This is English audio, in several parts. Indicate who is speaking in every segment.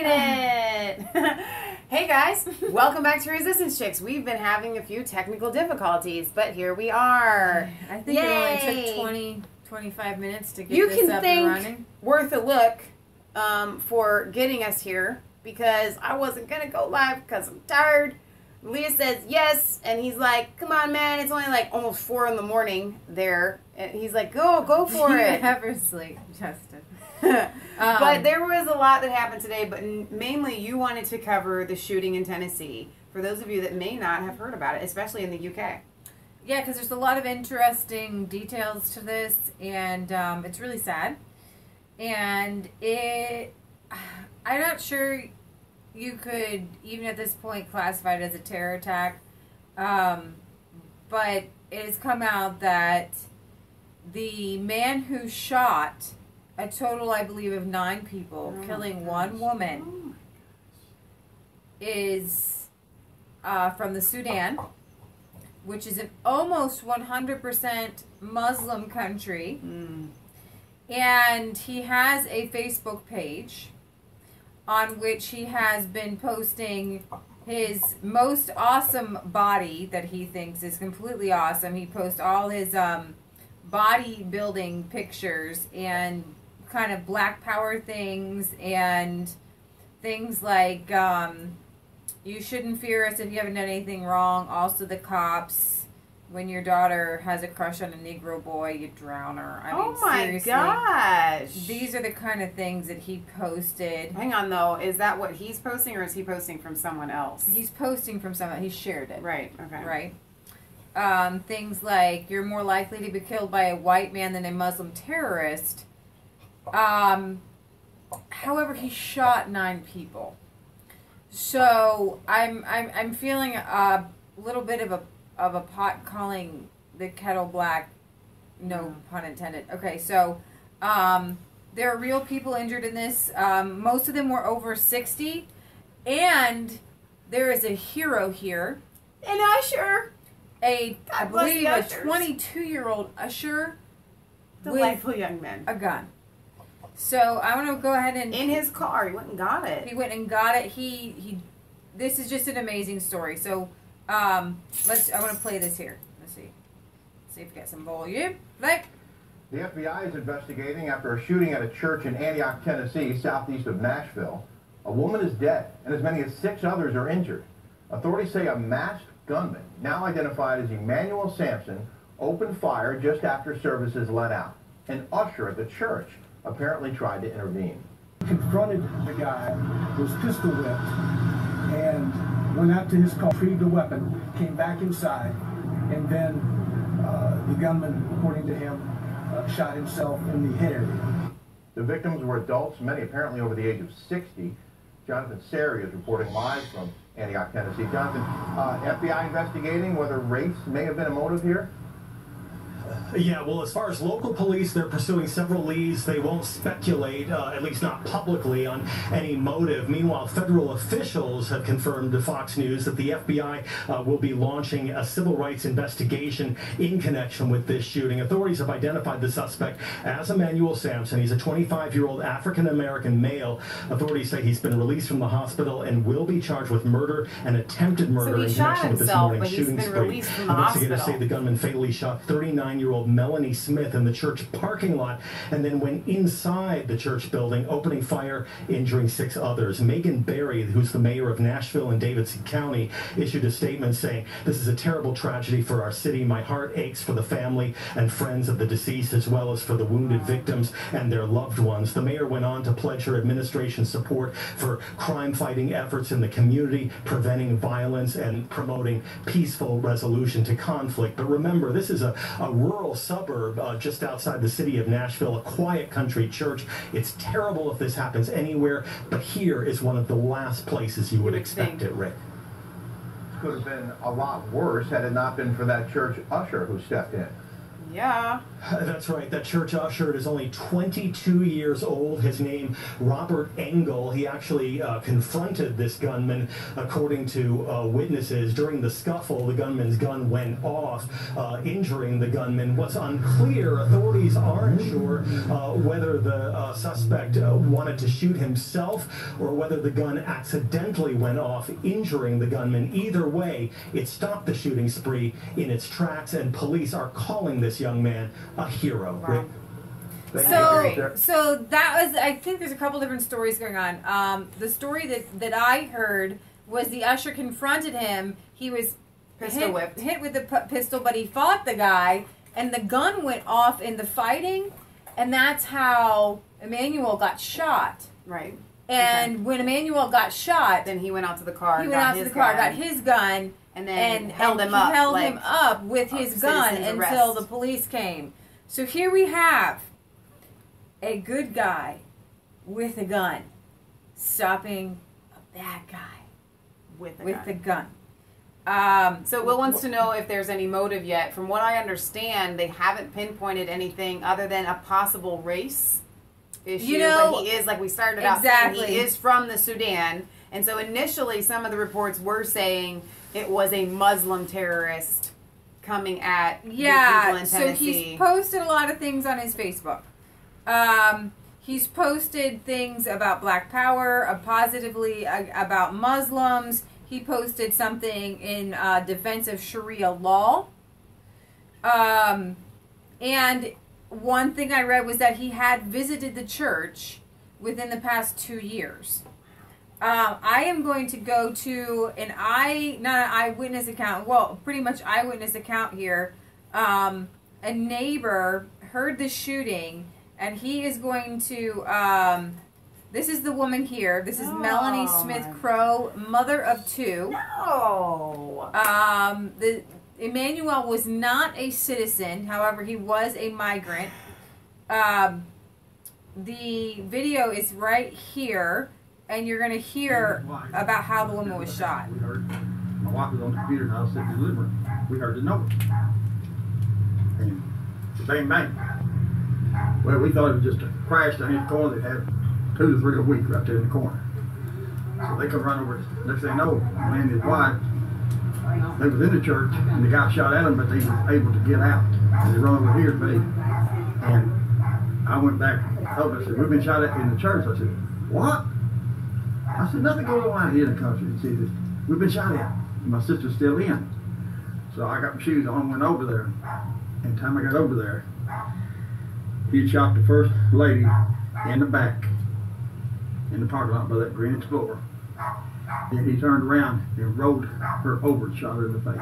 Speaker 1: made it! Hey guys, welcome back to Resistance Chicks. We've been having a few technical difficulties, but here we are.
Speaker 2: I think it only took 25 minutes to get this up and running.
Speaker 1: Worth a look for getting us here, because I wasn't going to go live because I'm tired. Leah says yes, and he's like, come on man, it's only like almost 4 in the morning there. And he's like, go for it.
Speaker 2: You never sleep, Justin.
Speaker 1: But there was a lot that happened today, but mainly you wanted to cover the shooting in Tennessee, for those of you that may not have heard about it, especially in the UK.
Speaker 2: Yeah, because there's a lot of interesting details to this, and it's really sad. And I'm not sure you could, even at this point, classify it as a terror attack. But it has come out that the man who shot a total, I believe, of 9 people, killing one woman, is from the Sudan, which is an almost 100% Muslim country. And he has a Facebook page on which he has been posting his most awesome body that he thinks is completely awesome. He posts all his bodybuilding pictures and kind of black power things and things like you shouldn't fear us if you haven't done anything wrong. Also the cops, when your daughter has a crush on a Negro boy, you drown her. I mean, seriously,
Speaker 1: gosh.
Speaker 2: These are the kind of things that he posted.
Speaker 1: Hang on though, is that what he's posting, or is he posting from someone else?
Speaker 2: He's posting from someone. He shared it.
Speaker 1: Right, okay.
Speaker 2: Right. Things like, you're more likely to be killed by a white man than a Muslim terrorist. However, he shot 9 people. So I'm feeling a little bit of a pot calling the kettle black. No pun intended. Okay, so there are real people injured in this. Most of them were over 60, and there is a hero here,
Speaker 1: an usher.
Speaker 2: I believe a 22-year-old usher,
Speaker 1: delightful young man,
Speaker 2: a gun. So I want to go ahead and
Speaker 1: in his car, he went and got it.
Speaker 2: He went and got it. This is just an amazing story. So I want to play this here. Let's see if we get some volume. Play.
Speaker 3: The FBI is investigating after a shooting at a church in Antioch, Tennessee, southeast of Nashville. A woman is dead, and as many as 6 others are injured. Authorities say a masked gunman, now identified as Emmanuel Sampson, opened fire just after services let out. An usher at the church apparently tried to intervene.
Speaker 4: Confronted the guy, was pistol whipped, and went out to his car, retrieved the weapon, came back inside, and then the gunman, according to him, shot himself in the head area.
Speaker 3: The victims were adults, many apparently over the age of 60. Jonathan Sari is reporting live from Antioch, Tennessee. Jonathan, FBI investigating whether race may have been a motive here?
Speaker 5: Yeah, well, as far as local police, they're pursuing several leads. They won't speculate, at least not publicly, on any motive. Meanwhile, federal officials have confirmed to Fox News that the FBI will be launching a civil rights investigation in connection with this shooting. Authorities have identified the suspect as Emmanuel Sampson. He's a 25-year-old African-American male. Authorities say he's been released from the hospital and will be charged with murder and attempted murder in connection with this morning's shooting spree. Investigators say the gunman fatally shot 39-year-old Melanie Smith in the church parking lot and then went inside the church building, opening fire, injuring 6 others. Megan Berry, who's the mayor of Nashville and Davidson County, issued a statement saying, "This is a terrible tragedy for our city. My heart aches for the family and friends of the deceased, as well as for the wounded victims and their loved ones." The mayor went on to pledge her administration's support for crime-fighting efforts in the community, preventing violence and promoting peaceful resolution to conflict. But remember, this is a rural suburb just outside the city of Nashville, a quiet country church. It's terrible if this happens anywhere, but here is one of the last places you would expect it, Rick.
Speaker 3: Could have been a lot worse had it not been for that church usher who stepped in.
Speaker 1: Yeah.
Speaker 5: That's right. That church usher is only 22 years old. His name, Robert Engel. He actually confronted this gunman, according to witnesses. During the scuffle, the gunman's gun went off, injuring the gunman. What's unclear, authorities aren't sure whether the suspect wanted to shoot himself or whether the gun accidentally went off, injuring the gunman. Either way, it stopped the shooting spree in its tracks, and police are calling this young man a hero.
Speaker 1: Wow.
Speaker 2: So that was, I think there's a couple different stories going on. The story that I heard was the usher confronted him. He was hit with the pistol, but he fought the guy, and the gun went off in the fighting, and that's how Emmanuel got shot.
Speaker 1: Right.
Speaker 2: And when Emmanuel got shot,
Speaker 1: then he went out to the car.
Speaker 2: He went out to the car, got his gun,
Speaker 1: and then
Speaker 2: held him up with his gun until the police came. So here we have a good guy with a gun stopping a bad guy
Speaker 1: with
Speaker 2: the gun.
Speaker 1: So Will wants to know if there's any motive yet. From what I understand, they haven't pinpointed anything other than a possible race issue.
Speaker 2: You know,
Speaker 1: but he is, like we started out saying, he is from the Sudan. And so initially some of the reports were saying it was a Muslim terrorist coming at the people in Tennessee.
Speaker 2: So he's posted a lot of things on his Facebook. He's posted things about Black Power, positively about Muslims. He posted something in defense of Sharia law. And one thing I read was that he had visited the church within the past 2 years. I am going to go to not an eyewitness account, well, pretty much eyewitness account here. A neighbor heard the shooting, and he is going to, this is the woman here. This is Melanie Smith Crow, mother of 2.
Speaker 1: No.
Speaker 2: Emmanuel was not a citizen, however, he was a migrant. The video is right here, and you're going to hear about how the woman was shot.
Speaker 6: We heard, my wife was on the computer and I was sitting in the living room. We heard the noise. And bang, bang. Well, we thought it was just a crash down in the corner. They had 2 to 3 a week right there in the corner. So they come run over. Next thing I know, the man and his wife, they was in the church and the guy shot at them, but they were able to get out. And they run over here to me. And I went back over and said, we've been shot at in the church. I said, what? I said, nothing goes on out here in the country. He said, we've been shot at. And my sister's still in. So I got my shoes on and went over there. And the time I got over there, he had shot the first lady in the back, in the parking lot by that green Explorer. And he turned around and rolled her over and shot her in the face.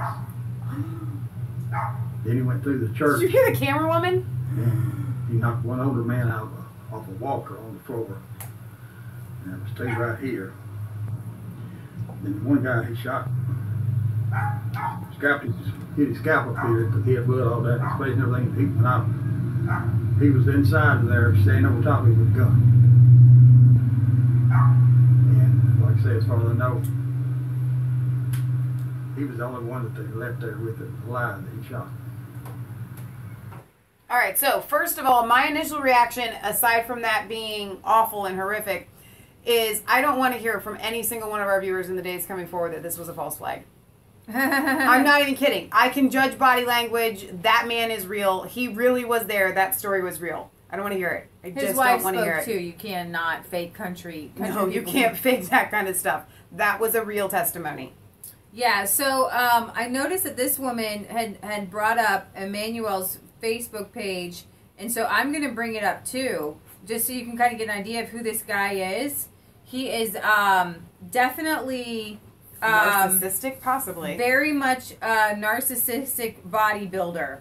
Speaker 6: Then he went through the church.
Speaker 1: Did you hear the camera woman?
Speaker 6: And he knocked one older man out off a walker on the floor. And it was 2 right here. Then one guy he shot, hit his scalp up here because he had blood all that in his face and everything. He went out. He was inside of there, standing over top of me with a gun. And like I say, as far as I know, he was the only one that they left there with it alive that he shot.
Speaker 1: All right, so first of all, my initial reaction, aside from that being awful and horrific, is I don't want to hear from any single one of our viewers in the days coming forward that this was a false flag. I'm not even kidding. I can judge body language. That man is real. He really was there. That story was real. I don't want to hear it. I just don't want to hear it.
Speaker 2: His wife spoke too. You cannot fake country.
Speaker 1: No, you can't fake that kind of stuff. That was a real testimony.
Speaker 2: Yeah, so I noticed that this woman had brought up Emmanuel's Facebook page, and so I'm going to bring it up too, just so you can kind of get an idea of who this guy is. He is definitely...
Speaker 1: narcissistic, possibly.
Speaker 2: Very much a narcissistic bodybuilder.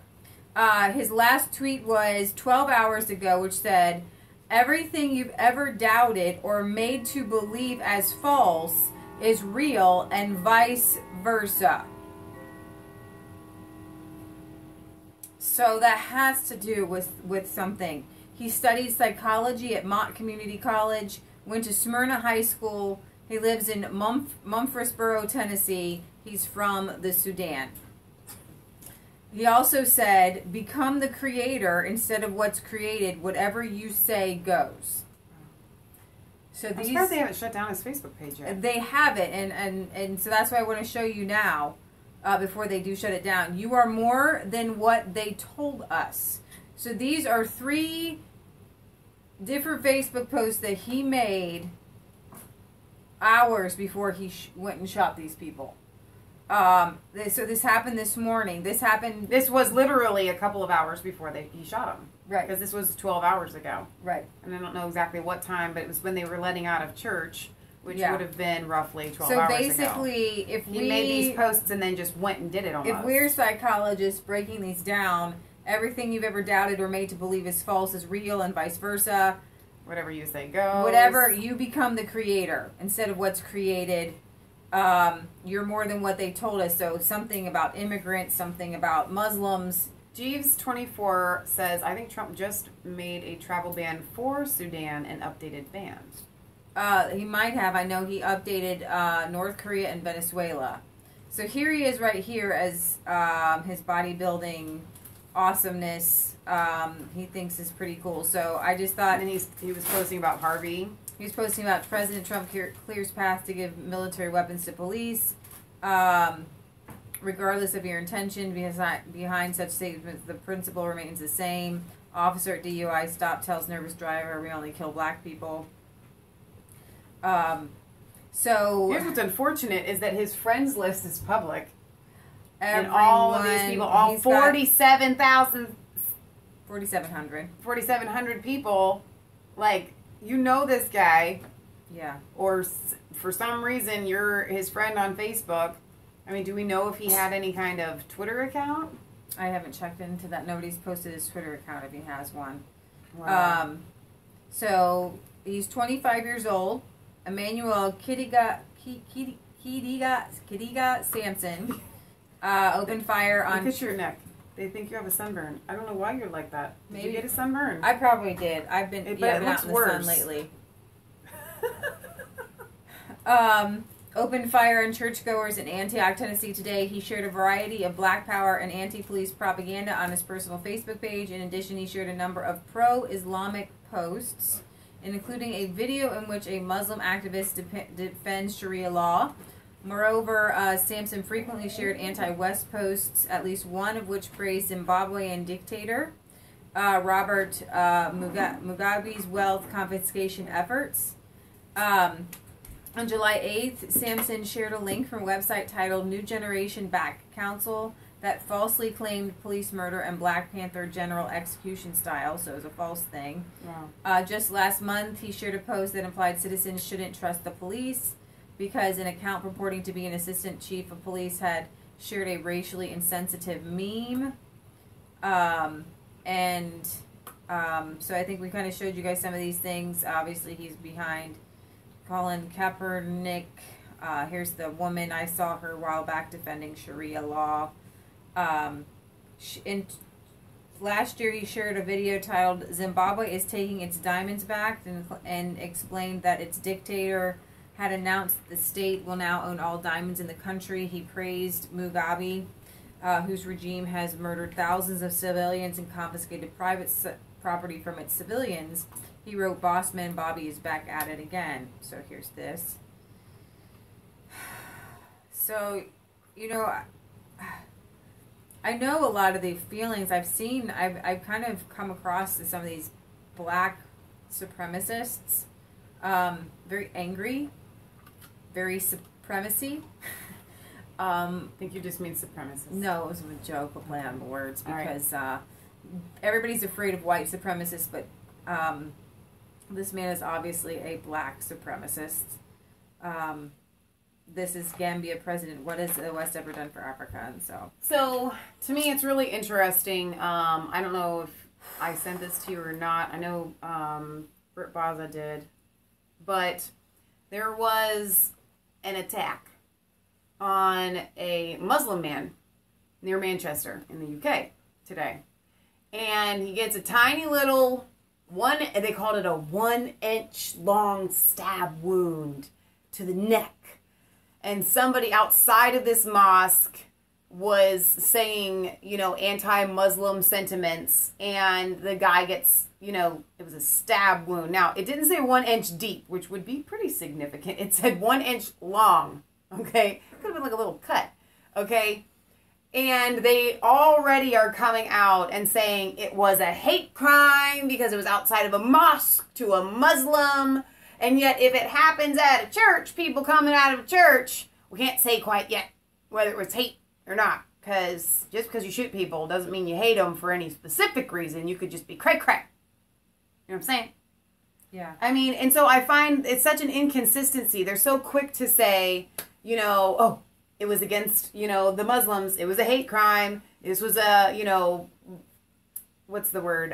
Speaker 2: His last tweet was 12 hours ago, which said, everything you've ever doubted or made to believe as false is real and vice versa. So that has to do with something. He studied psychology at Mott Community College, went to Smyrna High School. He lives in Murfreesboro, Tennessee. He's from the Sudan. He also said, become the creator instead of what's created. Whatever you say goes. So
Speaker 1: I'm surprised they haven't shut down his Facebook page yet.
Speaker 2: They have it, and so that's why I want to show you now, before they do shut it down. You are more than what they told us. So these are 3 different Facebook posts that he made hours before he went and shot these people. So this happened this morning.
Speaker 1: This was literally a couple of hours before he shot him.
Speaker 2: Right.
Speaker 1: Because this was 12 hours ago.
Speaker 2: Right.
Speaker 1: And I don't know exactly what time, but it was when they were letting out of church, which
Speaker 2: Yeah.
Speaker 1: would have been roughly 12
Speaker 2: So
Speaker 1: hours ago.
Speaker 2: basically, if
Speaker 1: He made these posts and then just went and did it almost.
Speaker 2: If we're psychologists breaking these down, everything you've ever doubted or made to believe is false is real, and vice versa.
Speaker 1: Whatever you say goes.
Speaker 2: Whatever, you become the creator instead of what's created. You're more than what they told us. So something about immigrants, something about Muslims.
Speaker 1: Jeeves24 says, I think Trump just made a travel ban for Sudan and updated bans.
Speaker 2: He might have. I know he updated North Korea and Venezuela. So here he is right here as his bodybuilding awesomeness. He thinks is pretty cool. So I just thought...
Speaker 1: And then he was posting about Harvey.
Speaker 2: He was posting about President Trump clears path to give military weapons to police. Regardless of your intention behind such statements, the principle remains the same. Officer at DUI stop tells nervous driver, we only kill black people. So
Speaker 1: here's what's unfortunate is that his friends list is public. And
Speaker 2: everyone,
Speaker 1: all of these people, all 47,000... 4,700 people, like, you know this guy.
Speaker 2: Yeah.
Speaker 1: Or for some reason you're his friend on Facebook. I mean, do we know if he had any kind of Twitter account?
Speaker 2: I haven't checked into that. Nobody's posted his Twitter account if he has one.
Speaker 1: Wow.
Speaker 2: So he's 25 years old. Emmanuel Kidiga Sampson opened fire on...
Speaker 1: Look at your neck. They think you have a sunburn. I don't know why you're like that. Did you
Speaker 2: Maybe.
Speaker 1: get a sunburn?
Speaker 2: I probably did. I've been,
Speaker 1: But
Speaker 2: yeah,
Speaker 1: it
Speaker 2: been out
Speaker 1: looks
Speaker 2: in the
Speaker 1: worse.
Speaker 2: sun lately. Opened fire on churchgoers in Antioch, Tennessee today. He shared a variety of black power and anti-police propaganda on his personal Facebook page. In addition, he shared a number of pro-Islamic posts, including a video in which a Muslim activist defends Sharia law. Moreover, Sampson frequently shared anti-West posts, at least one of which praised Zimbabwean dictator Robert Mugabe's wealth confiscation efforts. On July 8th, Sampson shared a link from a website titled New Generation Back Council that falsely claimed police murder and Black Panther general execution style, so it was a false thing.
Speaker 1: Wow.
Speaker 2: Just last month, he shared a post that implied citizens shouldn't trust the police because an account purporting to be an assistant chief of police had shared a racially insensitive meme. So I think we kind of showed you guys some of these things. Obviously, he's behind Colin Kaepernick. Here's the woman. I saw her a while back defending Sharia law. Last year, he shared a video titled "Zimbabwe is taking its diamonds back" and explained that its dictator had announced the state will now own all diamonds in the country. He praised Mugabe, whose regime has murdered thousands of civilians and confiscated private property from its civilians. He wrote, "Boss man Bobby is back at it again." So here's this. So, you know, I know a lot of the feelings I've seen. I've kind of come across some of these black supremacists, very angry, very supremacy.
Speaker 1: I think you just mean supremacists.
Speaker 2: No, it was a joke, a play on words,
Speaker 1: All right.
Speaker 2: because everybody's afraid of white supremacists, but this man is obviously a black supremacist. This is Gambia president. What has the West ever done for Africa? And
Speaker 1: So, to me, it's really interesting. I don't know if I sent this to you or not. I know Britt Baza did. But there was an attack on a Muslim man near Manchester in the UK today. And he gets a tiny little they called it a 1-inch long stab wound to the neck. And somebody outside of this mosque was saying, you know, anti-Muslim sentiments, and the guy gets, you know, it was a stab wound. Now, it didn't say 1 inch deep, which would be pretty significant. It said 1 inch long, okay? Could have been like a little cut, okay? And they already are coming out and saying it was a hate crime because it was outside of a mosque to a Muslim. And yet, if it happens at a church, people coming out of a church, we can't say quite yet whether it was hate or not, because just because you shoot people doesn't mean you hate them for any specific reason. You could just be cray-cray. You know what I'm saying?
Speaker 2: Yeah.
Speaker 1: I mean, and so I find it's such an inconsistency. They're so quick to say, you know, oh, it was against, you know, the Muslims. It was a hate crime. This was a, you know, what's the word?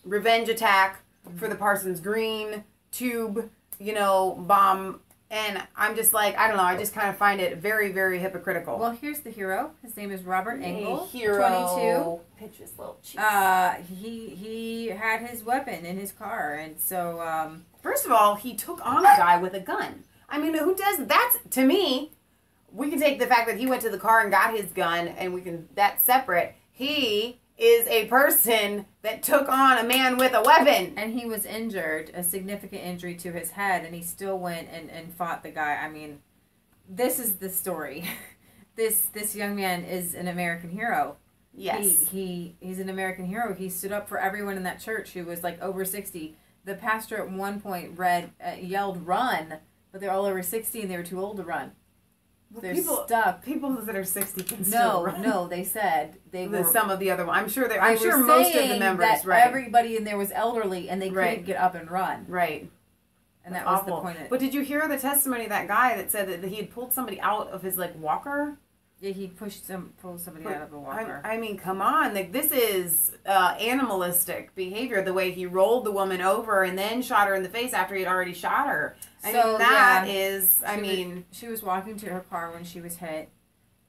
Speaker 1: Revenge attack for the Parsons Green tube, you know, bomb. And I'm just like, I don't know, I just kind of find it very, very hypocritical.
Speaker 2: Well, here's the hero. His name is Robert Engel,
Speaker 1: hero.
Speaker 2: 22.
Speaker 1: Pitch his little cheeks.
Speaker 2: He had his weapon in his car, and so...
Speaker 1: First of all, he took on a guy with a gun. I mean, who does... That's, to me, we can take the fact that he went to the car and got his gun, and we can... That's separate. He is a person that took on a man with a weapon.
Speaker 2: And he was injured, a significant injury to his head, and he still went and fought the guy. I mean, this is the story. This young man is an American hero.
Speaker 1: Yes.
Speaker 2: He's an American hero. He stood up for everyone in that church who was like over 60. The pastor at one point yelled, "Run," but they're all over 60 and they were too old to run.
Speaker 1: Well,
Speaker 2: They're stuck.
Speaker 1: People that are 60 can still run.
Speaker 2: No, they said they were.
Speaker 1: Some of the other ones. I'm sure
Speaker 2: They
Speaker 1: most of the members,
Speaker 2: that
Speaker 1: right?
Speaker 2: Everybody in there was elderly and they couldn't get up and run.
Speaker 1: Right.
Speaker 2: And that was the point.
Speaker 1: But did you hear the testimony of that guy that said that he had pulled somebody out of his like walker?
Speaker 2: Yeah, he pulled somebody out of a walker.
Speaker 1: I mean, come on. Like, this is animalistic behavior, the way he rolled the woman over and then shot her in the face after he had already shot her.
Speaker 2: She was walking to her car when she was hit.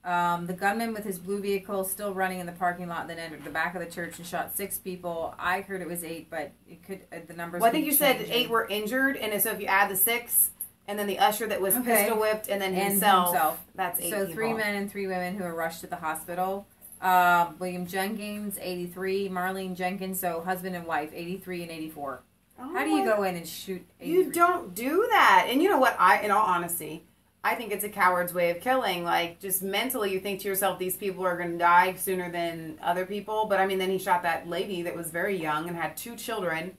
Speaker 2: The gunman with his blue vehicle still running in the parking lot, then entered the back of the church and shot 6 people. I heard it was 8, but it could the numbers.
Speaker 1: Well, I think you said 8 were injured, and so if you add the 6, and then the usher that was pistol whipped, and then himself. That's 8 people.
Speaker 2: 3 men and 3 women who were rushed to the hospital. William Jenkins, 83. Marlene Jenkins, so husband and wife, 83 and 84.
Speaker 1: Oh,
Speaker 2: how do you go in and shoot 83?
Speaker 1: You don't do that. And you know what? In all honesty, I think it's a coward's way of killing. Like, just mentally, you think to yourself, these people are going to die sooner than other people. But, I mean, then he shot that lady that was very young and had 2 children.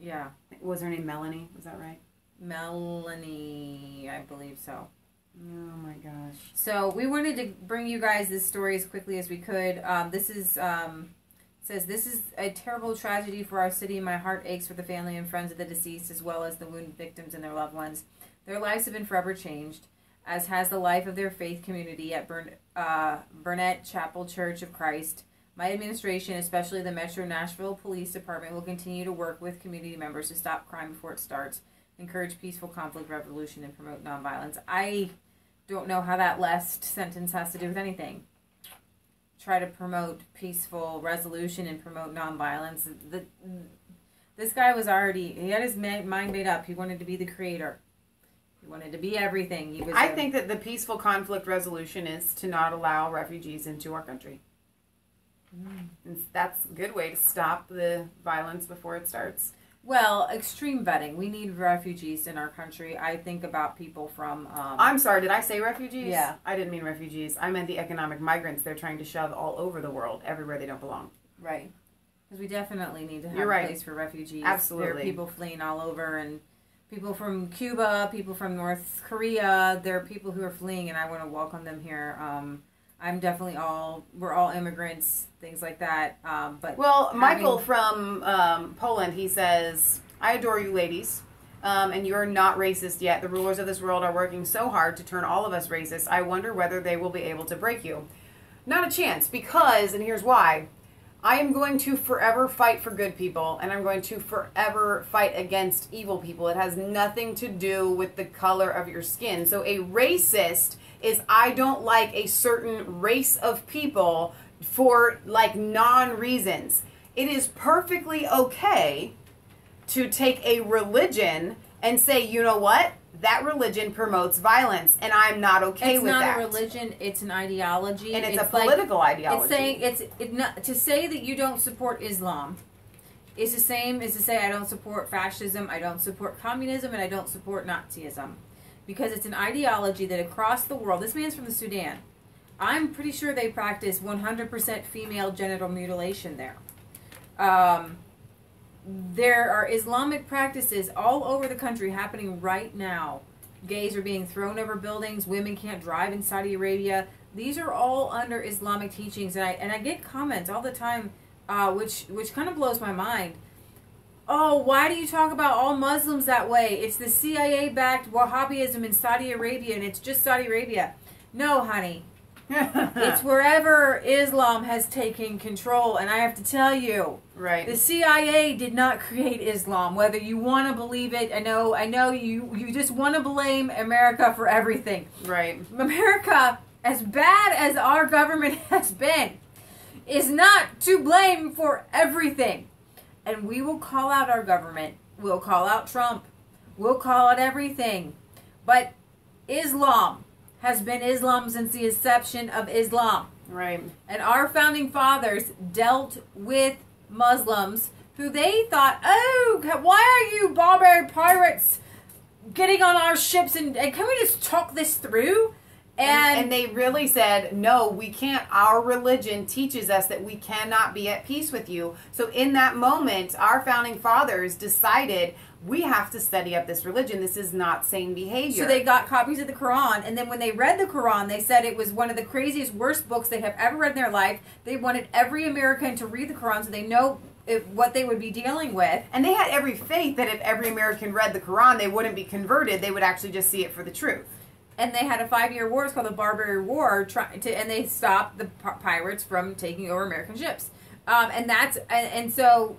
Speaker 2: Yeah.
Speaker 1: Was her name Melanie? Was that right?
Speaker 2: Melanie, I believe so.
Speaker 1: Oh my gosh.
Speaker 2: So we wanted to bring you guys this story as quickly as we could. This is says, "This is a terrible tragedy for our city. My heart aches for the family and friends of the deceased, as well as the wounded victims and their loved ones. Their lives have been forever changed, as has the life of their faith community at Burnett Chapel Church of Christ. My administration, especially the Metro Nashville Police Department, will continue to work with community members to stop crime before it starts, encourage peaceful conflict resolution, and promote nonviolence." I don't know how that last sentence has to do with anything. Try to promote peaceful resolution and promote nonviolence. This guy he had his mind made up. He wanted to be the creator. He wanted to be everything.
Speaker 1: I think that the peaceful conflict resolution is to not allow refugees into our country. And that's a good way to stop the violence before it starts.
Speaker 2: Well, extreme vetting. We need refugees in our country. I think about people from...
Speaker 1: I'm sorry, did I say refugees?
Speaker 2: Yeah.
Speaker 1: I didn't mean refugees. I meant the economic migrants they're trying to shove all over the world, everywhere they don't belong.
Speaker 2: Right. Because we definitely need to have
Speaker 1: a
Speaker 2: place for refugees.
Speaker 1: Absolutely.
Speaker 2: There are people fleeing all over, and people from Cuba, people from North Korea. There are people who are fleeing, and I want to welcome them here. We're all immigrants, things like that.
Speaker 1: Michael from Poland, he says, "I adore you ladies, and you're not racist yet. The rulers of this world are working so hard to turn all of us racist. I wonder whether they will be able to break you. Not a chance, because, and here's why, I am going to forever fight for good people, and I'm going to forever fight against evil people. It has nothing to do with the color of your skin. So a racist is I don't like a certain race of people for like non-reasons. It is perfectly okay to take a religion and say, you know what? That religion promotes violence, and I'm not okay with that.
Speaker 2: It's not a religion; it's an ideology,
Speaker 1: and it's a political ideology.
Speaker 2: It's saying to say that you don't support Islam is the same as to say I don't support fascism, I don't support communism, and I don't support Nazism, because it's an ideology that across the world. This man's from the Sudan. I'm pretty sure they practice 100% female genital mutilation there. There are Islamic practices all over the country happening right now. Gays are being thrown over buildings. Women can't drive in Saudi Arabia. These are all under Islamic teachings, and I get comments all the time, which kind of blows my mind. Oh, why do you talk about all Muslims that way? It's the CIA-backed Wahhabism in Saudi Arabia, and it's just Saudi Arabia. No, honey. It's wherever Islam has taken control, and I have to tell you,
Speaker 1: right?
Speaker 2: The CIA did not create Islam. Whether you want to believe it, I know you just want to blame America for everything.
Speaker 1: Right.
Speaker 2: America, as bad as our government has been, is not to blame for everything. And we will call out our government. We'll call out Trump. We'll call out everything. But Islam has been Islam since the inception of Islam.
Speaker 1: Right.
Speaker 2: And our founding fathers dealt with Muslims who they thought, oh, why are you barbarian pirates getting on our ships, and can we just talk this through?
Speaker 1: And they really said, no, we can't. Our religion teaches us that we cannot be at peace with you. So in that moment, our founding fathers decided, we have to study up this religion. This is not sane behavior.
Speaker 2: So they got copies of the Quran, and then when they read the Quran, they said it was one of the craziest, worst books they have ever read in their life. They wanted every American to read the Quran so they know what they would be dealing with.
Speaker 1: And they had every faith that if every American read the Quran, they wouldn't be converted. They would actually just see it for the truth.
Speaker 2: And they had a 5-year war. It's called the Barbary War, and they stopped the pirates from taking over American ships. And so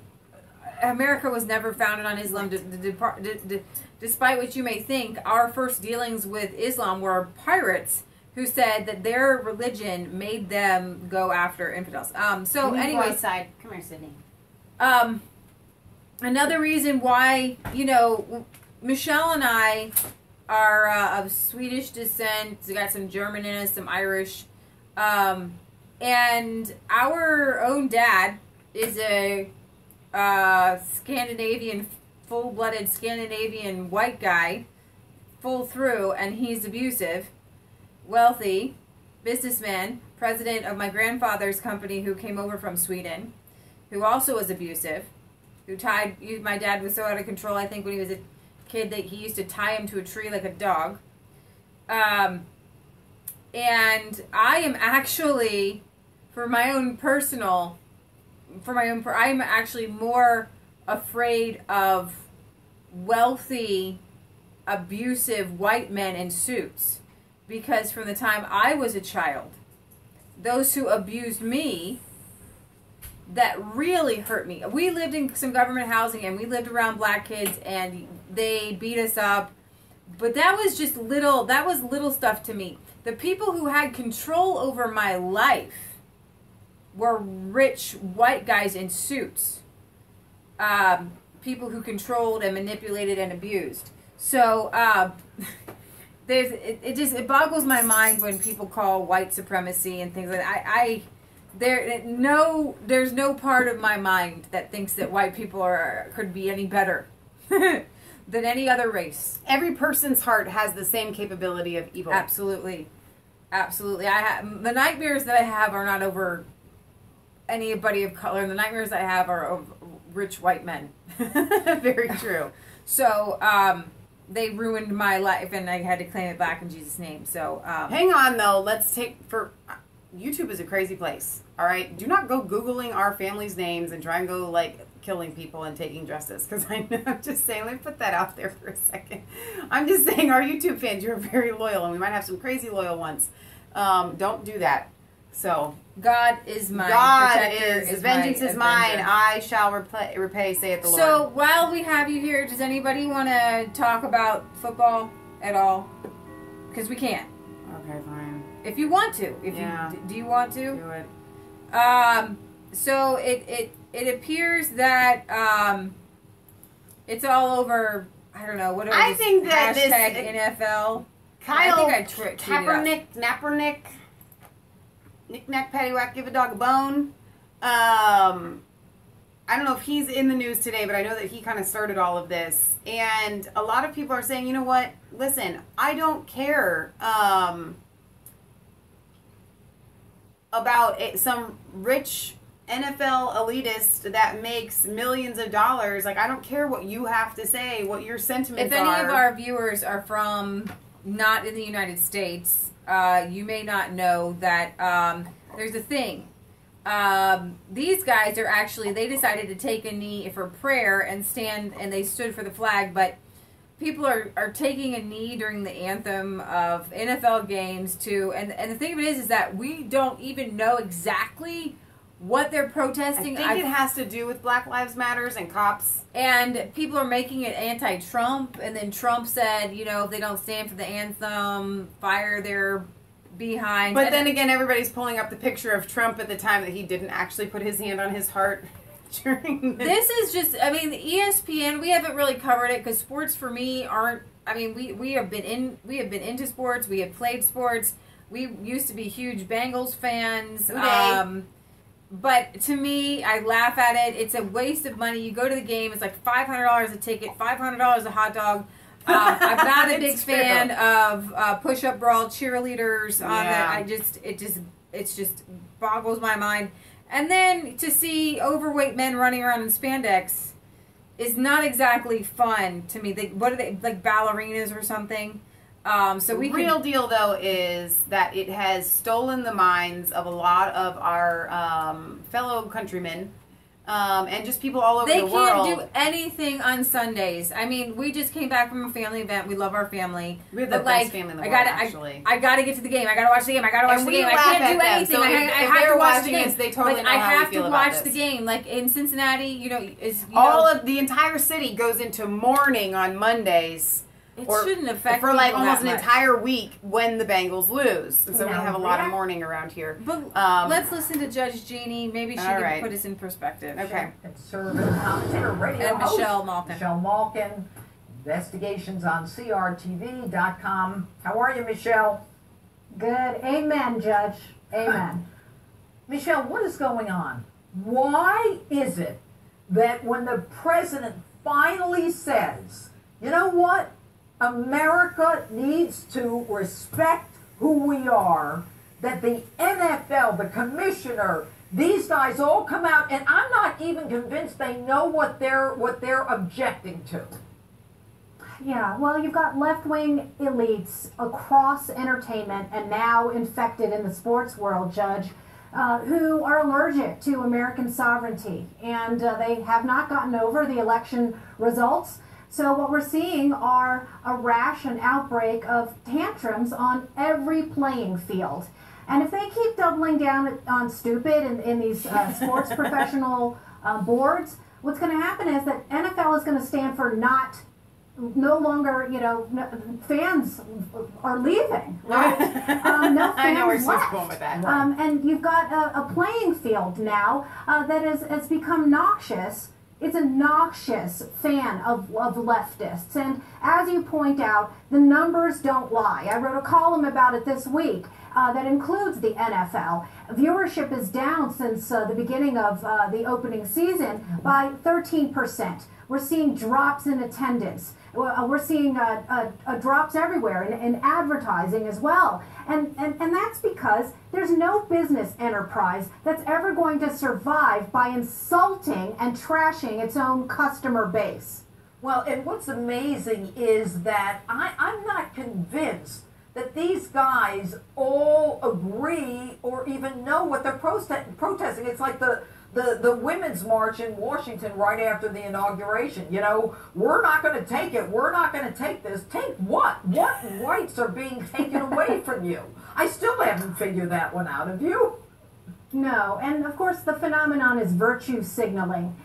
Speaker 2: America was never founded on Islam. Despite what you may think, our first dealings with Islam were pirates who said that their religion made them go after infidels. So anyway,
Speaker 1: side. Come here, Sydney.
Speaker 2: Another reason why, Michelle and I are of Swedish descent. We got some German in us, some Irish. And our own dad is a Scandinavian, full-blooded Scandinavian white guy, full through, and he's abusive, wealthy, businessman, president of my grandfather's company who came over from Sweden, who also was abusive, my dad was so out of control, I think, when he was a kid that he used to tie him to a tree like a dog. And I am actually, I'm actually more afraid of wealthy, abusive white men in suits, because from the time I was a child, those who abused me, that really hurt me. We lived in some government housing, and we lived around black kids, and they beat us up. But that was just little stuff to me. The people who had control over my life were rich white guys in suits. People who controlled and manipulated and abused. So it boggles my mind when people call white supremacy and things like that. There's no part of my mind that thinks that white people could be any better than any other race.
Speaker 1: Every person's heart has the same capability of evil.
Speaker 2: Absolutely. Absolutely. The nightmares that I have are not over anybody of color. The nightmares I have are of rich white men.
Speaker 1: Very true.
Speaker 2: So, they ruined my life, and I had to claim it back in Jesus' name. So,
Speaker 1: hang on, though. YouTube is a crazy place. All right? Do not go Googling our family's names and try and go, killing people and taking justice. Because I'm just saying, let me put that out there for a second. I'm just saying, our YouTube fans, you're very loyal, and we might have some crazy loyal ones. Don't do that. So,
Speaker 2: God is mine.
Speaker 1: Vengeance is mine. I shall repay, saith the Lord.
Speaker 2: So, while we have you here, does anybody want to talk about football at all? Because we can't.
Speaker 1: Okay, fine.
Speaker 2: If you want to. Do you want to?
Speaker 1: Do it.
Speaker 2: So, it appears that it's all over I don't know, whatever.
Speaker 1: I think that
Speaker 2: hashtag
Speaker 1: this
Speaker 2: NFL.
Speaker 1: Kyle
Speaker 2: I think I
Speaker 1: Kaepernick, Nappernick, knick-knack, paddywhack, give a dog a bone. I don't know if he's in the news today, but I know that he kind of started all of this. And a lot of people are saying, you know what? Listen, I don't care about some rich NFL elitist that makes millions of dollars. Like, I don't care what you have to say, what your sentiments are.
Speaker 2: If any of our viewers are from not in the United States, you may not know that there's a thing. These guys are actually, they decided to take a knee for prayer and stand, and they stood for the flag, but people are taking a knee during the anthem of NFL games too, and the thing of it is that we don't even know exactly what they're protesting.
Speaker 1: I think it has to do with Black Lives Matters and cops.
Speaker 2: And people are making it anti-Trump, and then Trump said, you know, if they don't stand for the anthem, fire their behind.
Speaker 1: But then again, everybody's pulling up the picture of Trump at the time that he didn't actually put his hand on his heart during
Speaker 2: this is just, I mean, the ESPN, we haven't really covered it because sports for me aren't, I mean, we have been into sports, we have played sports, we used to be huge Bengals fans. But to me, I laugh at it. It's a waste of money. You go to the game, it's like $500 a ticket, $500 a hot dog. I'm not a big fan of push-up brawl cheerleaders on that. It just boggles my mind. And then to see overweight men running around in spandex is not exactly fun to me. What are they, like ballerinas or something? So we
Speaker 1: real deal though is that it has stolen the minds of a lot of our fellow countrymen and just people all over the world.
Speaker 2: They can't do anything on Sundays. I mean, we just came back from a family event. We love our family.
Speaker 1: We're the best family in the world, actually.
Speaker 2: I gotta get to the game. I gotta watch the game. I gotta watch the game. I can't do anything.
Speaker 1: So
Speaker 2: I have to watch the game.
Speaker 1: They totally
Speaker 2: like,
Speaker 1: know
Speaker 2: I
Speaker 1: how we
Speaker 2: have
Speaker 1: feel
Speaker 2: to
Speaker 1: about
Speaker 2: watch
Speaker 1: this.
Speaker 2: the game. Like in Cincinnati, you know,
Speaker 1: of the entire city goes into mourning on Mondays.
Speaker 2: It shouldn't affect
Speaker 1: for like almost an entire week when the Bengals lose. And so we have a lot of mourning around here.
Speaker 2: But let's listen to Judge Jeannie. Maybe she can put us in perspective.
Speaker 1: Okay.
Speaker 7: Conservative commentator, radio
Speaker 2: and
Speaker 7: host,
Speaker 2: Michelle Malkin.
Speaker 7: Michelle Malkin. Investigations on CRTV.com. How are you, Michelle?
Speaker 8: Good. Amen, Judge. Amen.
Speaker 7: Michelle, what is going on? Why is it that when the president finally says, you know what? America needs to respect who we are, that the NFL, the commissioner, these guys all come out, and I'm not even convinced they know what they're objecting to.
Speaker 8: Yeah, well, you've got left-wing elites across entertainment and now infected in the sports world, Judge, who are allergic to American sovereignty, and they have not gotten over the election results. So what we're seeing are a rash and outbreak of tantrums on every playing field. And if they keep doubling down on stupid in these sports professional boards, what's going to happen is that NFL is going to stand for no longer, fans are leaving, right? No fans
Speaker 1: I know where she's
Speaker 8: left.
Speaker 1: going with that.
Speaker 8: And you've got a playing field now that has become noxious. It's a noxious fan of leftists. And as you point out, the numbers don't lie. I wrote a column about it this week that includes the NFL. Viewership is down since the beginning of the opening season by 13%. We're seeing drops in attendance. We're seeing drops everywhere in advertising as well. And that's because there's no business enterprise that's ever going to survive by insulting and trashing its own customer base.
Speaker 7: Well, and what's amazing is that I'm not convinced that these guys all agree or even know what they're protesting. It's like the Women's March in Washington right after the inauguration. We're not going to take it. We're not going to take this. Take what? What rights are being taken away from you? I still haven't figured that one out. Have you?
Speaker 8: No, and of course the phenomenon is virtue signaling.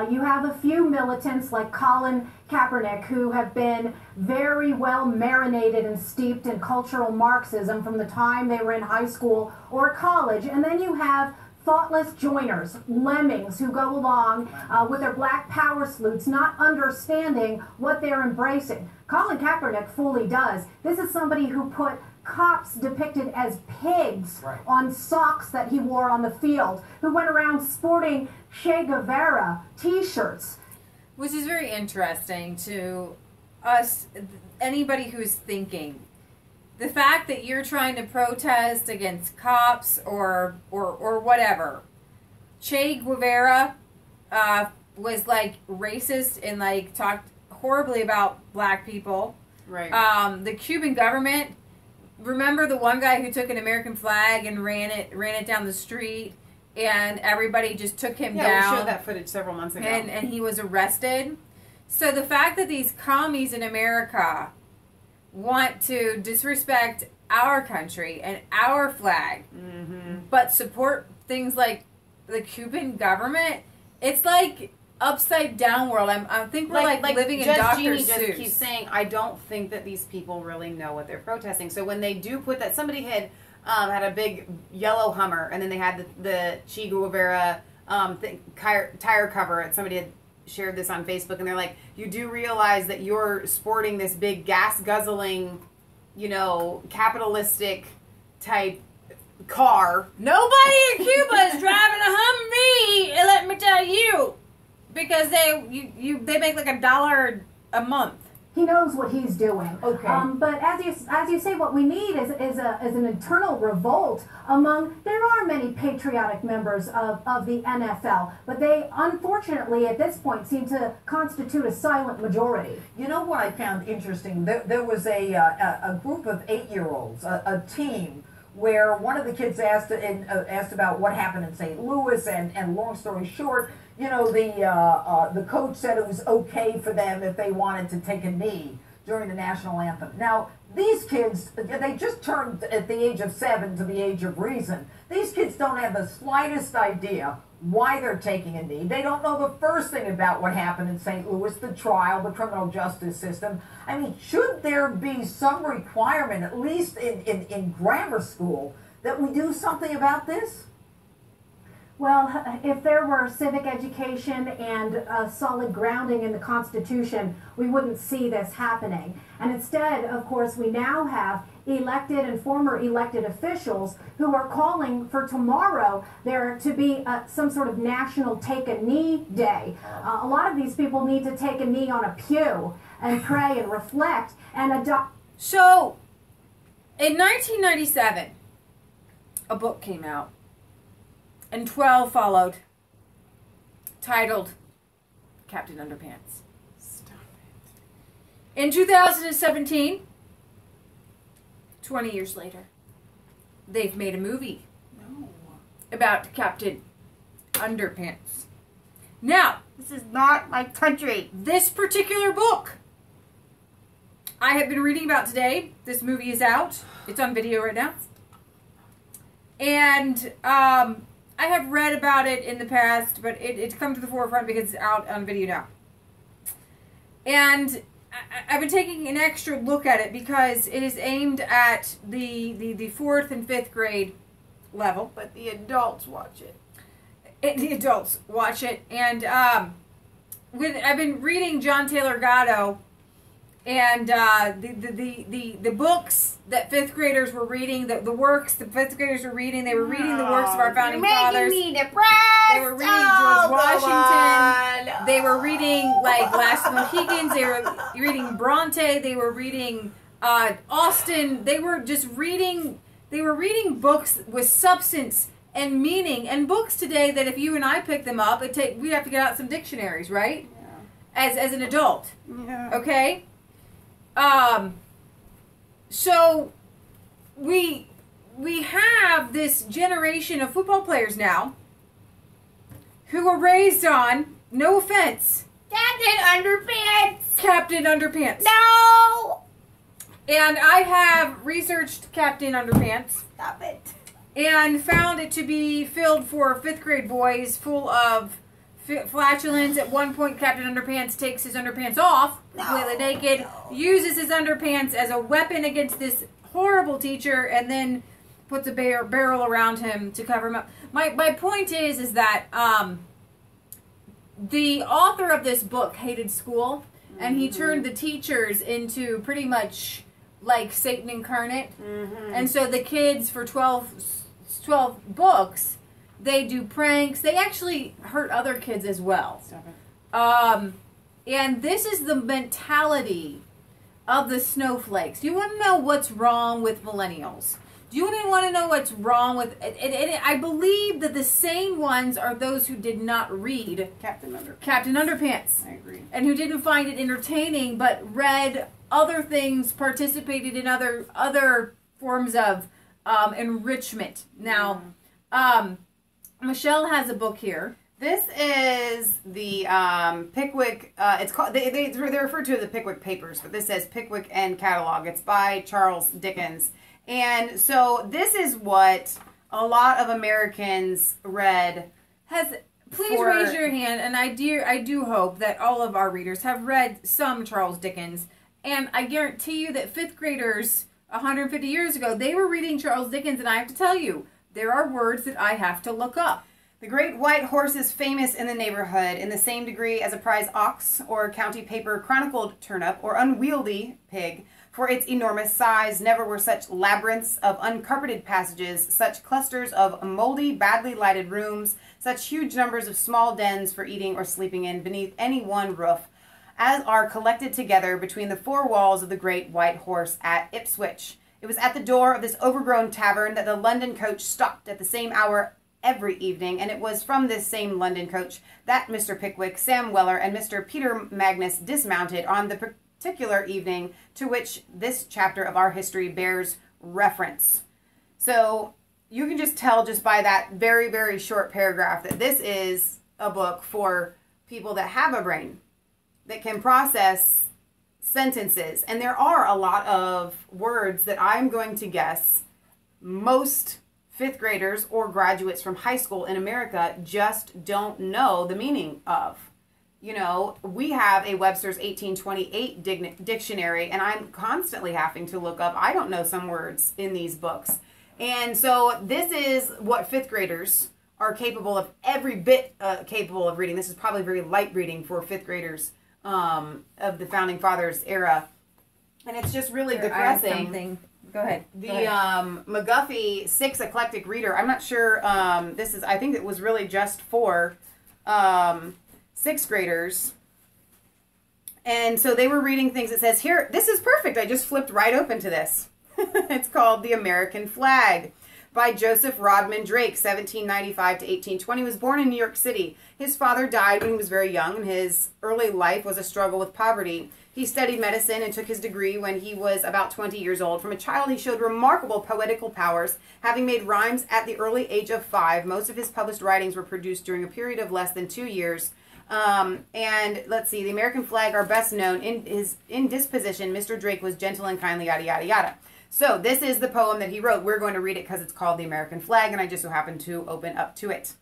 Speaker 8: You have a few militants like Colin Kaepernick who have been very well marinated and steeped in cultural Marxism from the time they were in high school or college, and then you have thoughtless joiners, lemmings who go along with their black power salutes, not understanding what they're embracing. Colin Kaepernick fully does. This is somebody who put cops depicted as pigs on socks that he wore on the field, who went around sporting Che Guevara t-shirts.
Speaker 2: Which is very interesting to us, anybody who's thinking. The fact that you're trying to protest against cops or whatever. Che Guevara was like racist and like talked horribly about black people.
Speaker 1: Right.
Speaker 2: The Cuban government, remember the one guy who took an American flag and ran it down the street, and everybody just took him down.
Speaker 1: Yeah, we showed that footage several months ago.
Speaker 2: And he was arrested. So the fact that these commies in America want to disrespect our country and our flag, but support things like the Cuban government, it's like upside down world. I think we're like living in Dr.
Speaker 1: Jeannie
Speaker 2: Seuss.
Speaker 1: just keeps saying, I don't think that these people really know what they're protesting. So when they do put that, somebody had a big yellow Hummer, and then they had the Che Guevara tire cover, and somebody had shared this on Facebook, and they're like, you do realize that you're sporting this big gas guzzling, capitalistic type car.
Speaker 2: Nobody in Cuba is driving a Humvee, let me tell you, because they make like $1 a month.
Speaker 8: He knows what he's doing.
Speaker 7: Okay.
Speaker 8: But as you say, what we need is an internal revolt among. There are many patriotic members of the NFL, but they unfortunately at this point seem to constitute a silent majority.
Speaker 7: You know what I found interesting? There was a group of 8-year-olds, a team, where one of the kids asked about what happened in St. Louis, and long story short, the coach said it was okay for them if they wanted to take a knee during the national anthem. Now, these kids, they just turned at the age of 7 to the age of reason. These kids don't have the slightest idea why they're taking a knee. They don't know the first thing about what happened in St. Louis, the trial, the criminal justice system. I mean, should there be some requirement, at least in grammar school, that we do something about this?
Speaker 8: Well, if there were civic education and a solid grounding in the Constitution, we wouldn't see this happening. And instead, of course, we now have elected and former elected officials who are calling for tomorrow there to be some sort of national take a knee day. A lot of these people need to take a knee on a pew and pray and reflect and adopt.
Speaker 2: So, in 1997, a book came out, and 12 followed, titled Captain Underpants.
Speaker 1: Stop it.
Speaker 2: In 2017, 20 years later, they've made a movie about Captain Underpants. Now,
Speaker 1: This is not my country.
Speaker 2: this particular book I have been reading about today. This movie is out. It's on video right now. And I have read about it in the past, but it's come to the forefront because it's out on video now. And I've been taking an extra look at it because it is aimed at the 4th and 5th grade level.
Speaker 1: But the adults watch it.
Speaker 2: The adults watch it. And I've been reading John Taylor Gatto, and the books that 5th graders were reading, the works the 5th graders were reading, they were reading the works of our founding fathers.
Speaker 1: Making me depressed.
Speaker 2: They were reading George Washington. They were reading like Last Mohicans. They were reading Bronte. They were reading Austen. They were just reading. They were reading books with substance and meaning, and books today that if you and I pick them up, we'd have to get out some dictionaries, right? Yeah. As an adult.
Speaker 1: Yeah.
Speaker 2: Okay. So we have this generation of football players now who were raised on, no offense,
Speaker 1: Captain Underpants.
Speaker 2: Captain Underpants.
Speaker 1: No.
Speaker 2: And I have researched Captain Underpants.
Speaker 1: Stop it.
Speaker 2: And found it to be filled for 5th grade boys, full of flatulence. At one point, Captain Underpants takes his underpants off, completely naked, uses his underpants as a weapon against this horrible teacher, and then puts a barrel around him to cover him up. My point is that the author of this book hated school, and he turned the teachers into pretty much like Satan incarnate. And so the kids for 12 books, they do pranks. They actually hurt other kids as well.
Speaker 1: Stop it.
Speaker 2: And this is the mentality of the snowflakes. Do you want to know what's wrong with millennials? Do you want to know what's wrong with... I believe that the sane ones are those who did not read
Speaker 1: Captain Underpants.
Speaker 2: Captain Underpants.
Speaker 1: I agree.
Speaker 2: And who didn't find it entertaining, but read other things, participated in other forms of enrichment. Now, Michelle has a book here.
Speaker 1: This is the Pickwick. It's called. They're referred to as the Pickwick Papers, but this says Pickwick and Catalog. It's by Charles Dickens, and so this is what a lot of Americans read.
Speaker 2: Please raise your hand, and I do hope that all of our readers have read some Charles Dickens, and I guarantee you that 5th graders 150 years ago, they were reading Charles Dickens, and I have to tell you, there are words that I have to look up.
Speaker 1: The great white horse is famous in the neighborhood in the same degree as a prize ox or county paper chronicled turnip or unwieldy pig. For its enormous size, never were such labyrinths of uncarpeted passages, such clusters of moldy, badly lighted rooms, such huge numbers of small dens for eating or sleeping in beneath any one roof, as are collected together between the 4 walls of the great white horse at Ipswich. It was at the door of this overgrown tavern that the London coach stopped at the same hour every evening, and it was from this same London coach that Mr. Pickwick, Sam Weller, and Mr. Peter Magnus dismounted on the particular evening to which this chapter of our history bears reference. So you can just tell just by that very, very short paragraph that this is a book for people that have a brain, that can process sentences. And there are a lot of words that I'm going to guess most 5th graders or graduates from high school in America just don't know the meaning of. You know, we have a Webster's 1828 dictionary, and I'm constantly having to look up. I don't know some words in these books. And so this is what 5th graders are capable of, every bit capable of reading. This is probably very light reading for 5th graders of the Founding Fathers era. And it's just really depressing.
Speaker 2: Go ahead.
Speaker 1: The McGuffey 6 Eclectic Reader. I'm not sure. I think it was really just for 6th graders. And so they were reading things. It says here, this is perfect. I just flipped right open to this. It's called The American Flag by Joseph Rodman Drake, 1795 to 1820. He was born in New York City. His father died when he was very young, and his early life was a struggle with poverty. He studied medicine and took his degree when he was about 20 years old. From a child, he showed remarkable poetical powers, having made rhymes at the early age of 5. Most of his published writings were produced during a period of less than 2 years. And let's see, the American Flag are best known. In his disposition, Mr. Drake was gentle and kindly, yada, yada, yada. So this is the poem that he wrote. We're going to read it because it's called The American Flag, and I just so happened to open up to it.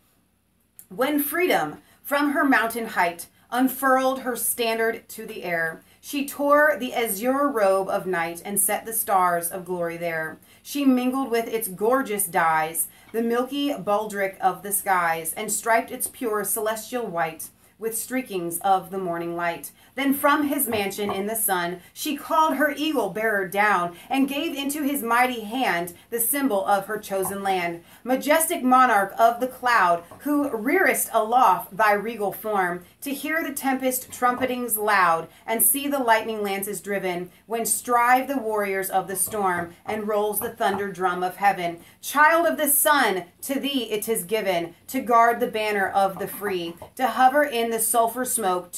Speaker 1: When freedom from her mountain height unfurled her standard to the air, she tore the azure robe of night and set the stars of glory there. She mingled with its gorgeous dyes the milky baldric of the skies, and striped its pure celestial white with streakings of the morning light. Then from his mansion in the sun, she called her eagle bearer down, and gave into his mighty hand the symbol of her chosen land. Majestic monarch of the cloud, who rearest aloft thy regal form, to hear the tempest trumpetings loud, and see the lightning lances driven, when strive the warriors of the storm, and rolls the thunder drum of heaven. Child of the sun, to thee it is given, to guard the banner of the free, to hover in the sulphur smoke,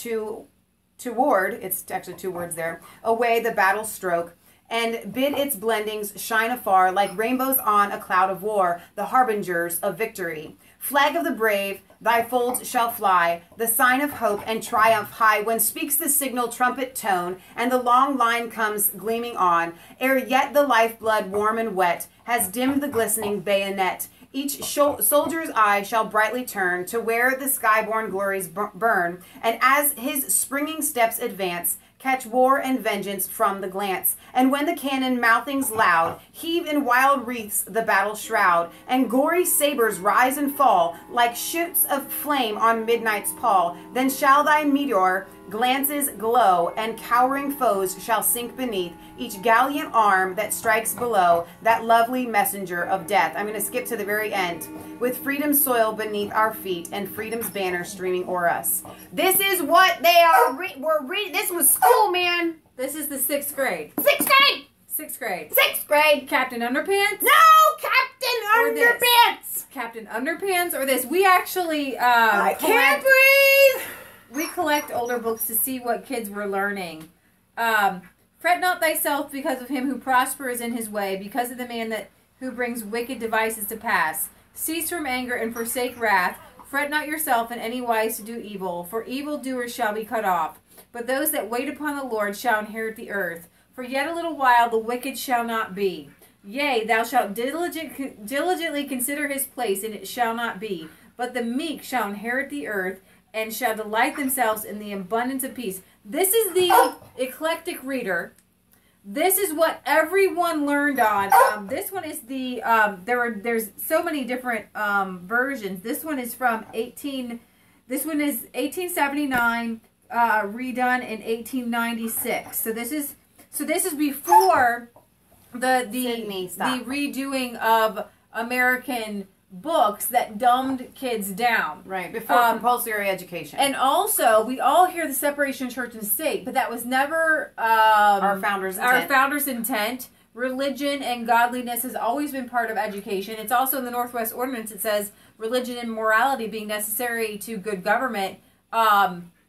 Speaker 1: toward, it's actually 2 words there, away the battle stroke, and bid its blendings shine afar like rainbows on a cloud of war, the harbingers of victory. Flag of the brave, thy folds shall fly, the sign of hope and triumph high, when speaks the signal trumpet tone, and the long line comes gleaming on, ere yet the lifeblood warm and wet has dimmed the glistening bayonet. Each soldier's eye shall brightly turn to where the skyborn glories burn, and as his springing steps advance, catch war and vengeance from the glance. And when the cannon mouthings loud heave in wild wreaths the battle shroud, and gory sabers rise and fall like shoots of flame on midnight's pall, then shall thy meteor glances glow, and cowering foes shall sink beneath each gallant arm that strikes below that lovely messenger of death. I'm going to skip to the very end. With freedom's soil beneath our feet and freedom's banner streaming o'er us. This is what they are. We're reading. This was school, man.
Speaker 2: This is the 6th grade.
Speaker 1: 6th grade.
Speaker 2: 6th grade.
Speaker 1: 6th grade.
Speaker 2: Captain Underpants?
Speaker 1: No, Captain Underpants.
Speaker 2: Captain Underpants or this? We actually
Speaker 1: I can't breathe.
Speaker 2: We collect older books to see what kids were learning. Fret not thyself because of him who prospers in his way, because of the man who brings wicked devices to pass. Cease from anger and forsake wrath. Fret not yourself in any wise to do evil, for evildoers shall be cut off. But those that wait upon the Lord shall inherit the earth. For yet a little while the wicked shall not be. Yea, thou shalt diligently consider his place, and it shall not be. But the meek shall inherit the earth, and shall delight themselves in the abundance of peace. This is the eclectic reader. This is what everyone learned on. This one is the there's so many different versions. This one is from 1879, redone in 1896. So this is before the redoing of American books that dumbed kids down.
Speaker 1: Right, before compulsory education.
Speaker 2: And also, we all hear the separation of church and state, but that was never
Speaker 1: our founders'
Speaker 2: intent. Religion and godliness has always been part of education. It's also in the Northwest Ordinance. It says religion and morality being necessary to good government.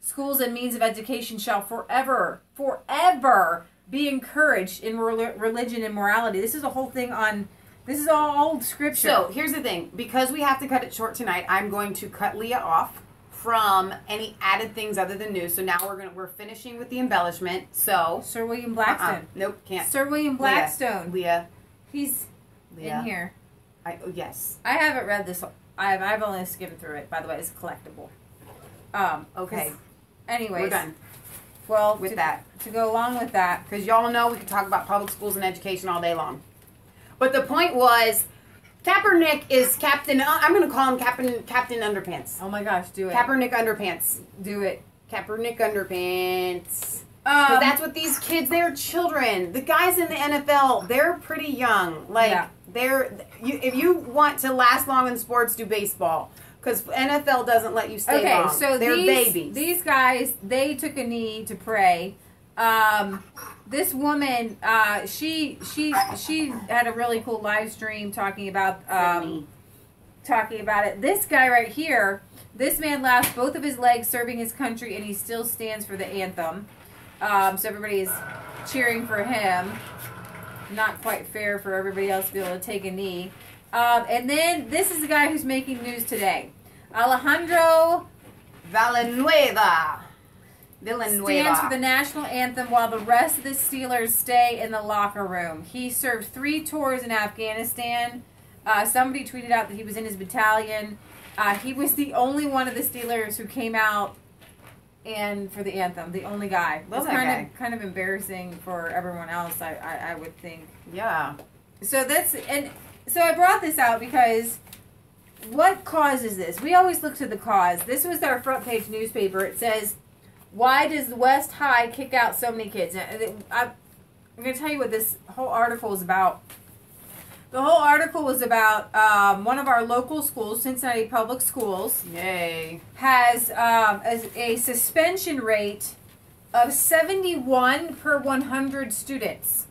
Speaker 2: Schools and means of education shall forever be encouraged in religion and morality. This is a whole thing on... This is all old scripture.
Speaker 1: So, here's the thing. Because we have to cut it short tonight, I'm going to cut Leah off from any added things other than news. So now we're finishing with the embellishment. So
Speaker 2: Sir William Blackstone.
Speaker 1: Nope, can't.
Speaker 2: Sir William Blackstone.
Speaker 1: Leah.
Speaker 2: He's in here.
Speaker 1: Yes.
Speaker 2: I haven't read this. I've only skimmed through it. By the way, it's collectible.
Speaker 1: Okay.
Speaker 2: Anyways.
Speaker 1: We're done.
Speaker 2: Well,
Speaker 1: to
Speaker 2: go along with that,
Speaker 1: because y'all know we could talk about public schools and education all day long. But the point was, Kaepernick is Captain. I'm going to call him Captain Underpants.
Speaker 2: Oh my gosh, do it.
Speaker 1: Kaepernick Underpants.
Speaker 2: Do it.
Speaker 1: Kaepernick Underpants. Because that's what these kids. They're children. The guys in the NFL, they're pretty young. If you want to last long in sports, do baseball. Because NFL doesn't let you stay long.
Speaker 2: So
Speaker 1: they're babies.
Speaker 2: These guys, they took a knee to pray. This woman, she had a really cool live stream talking about it. This guy right here, this man lost both of his legs serving his country, and he still stands for the anthem. So everybody is cheering for him. Not quite fair for everybody else to be able to take a knee. And then this is the guy who's making news today. Alejandro
Speaker 1: Villanueva
Speaker 2: stands for the national anthem while the rest of the Steelers stay in the locker room. He served 3 tours in Afghanistan. Somebody tweeted out that he was in his battalion. He was the only one of the Steelers who came out and for the anthem. The only guy.
Speaker 1: Love
Speaker 2: it's
Speaker 1: that guy.
Speaker 2: Kind of embarrassing for everyone else, I would think.
Speaker 1: Yeah.
Speaker 2: So I brought this out because what causes this? We always look to the cause. This was our front page newspaper. It says, why does West High kick out so many kids? I'm going to tell you what this whole article is about. The whole article was about one of our local schools, Cincinnati Public Schools.
Speaker 1: Yay.
Speaker 2: Has a suspension rate of 71 per 100 students.